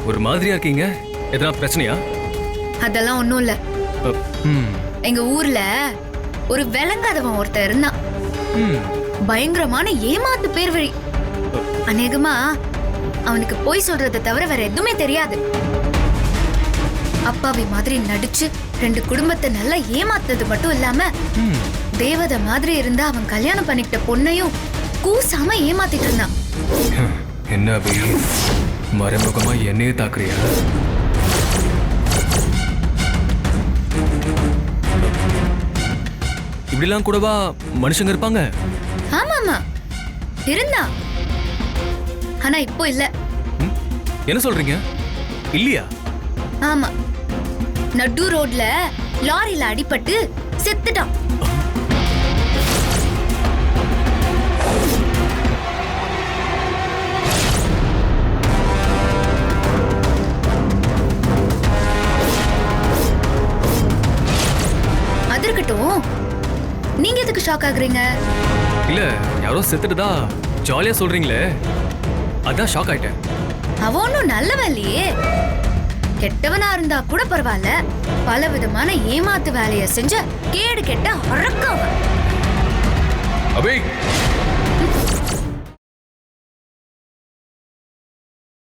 ஒரு மாதிரியா இருக்கீங்க? எதனா பிரச்சனையா? அதெல்லாம் ஒண்ணும் இல்ல. ம். எங்க ஊர்ல ஒரு விளங்காதவன் ஒருத்தன் இருந்தான். ம். பயங்கரமான ஏமாத்து பேர் வழி. அநேகமா அவனுக்கு போய் சொல்றதை தவிர வேற எதுவுமே தெரியாது. அப்பாவி மாதிரி நடிச்சு 2 குடும்பத்தை நல்லா ஏமாத்தது மட்டும் இல்லாம ம். தேவதை மாதிரி இருந்தா அவன் கல்யாணம் பண்ணிக்கிட்ட பொண்ணையும் கூசாம ஏமாத்திட்டு இருந்தான். என்ன அபி, மறைமுகமா என்னையே தாக்குறியா? இப்படிலாம் கூடவா மனுஷங்க இருப்பாங்க? ஆமாமா இருந்தான். ஆனா இப்போ இல்ல. ம்? என்ன சொல்றீங்க? இல்லையா? ஆமா, நடு ரோட்ல லாரியில அடிபட்டு செத்துட்டான். அது இருக்கட்டும், நீங்க எதுக்கு ஷாக் ஆகுறீங்க? இல்ல, யாரோ செத்துட்டதா ஜாலியா சொல்றீங்களே, அதான் ஷாக் ஆயிட்டேன். அவன் ஒன்னும் நல்லவன் இல்லையே. கெட்டவனா இருந்தா கூட பரவாயில்ல, பல விதமான ஏமாத்து வேலைய செஞ்ச கேடு கெட்ட அரக்கவன். அபி,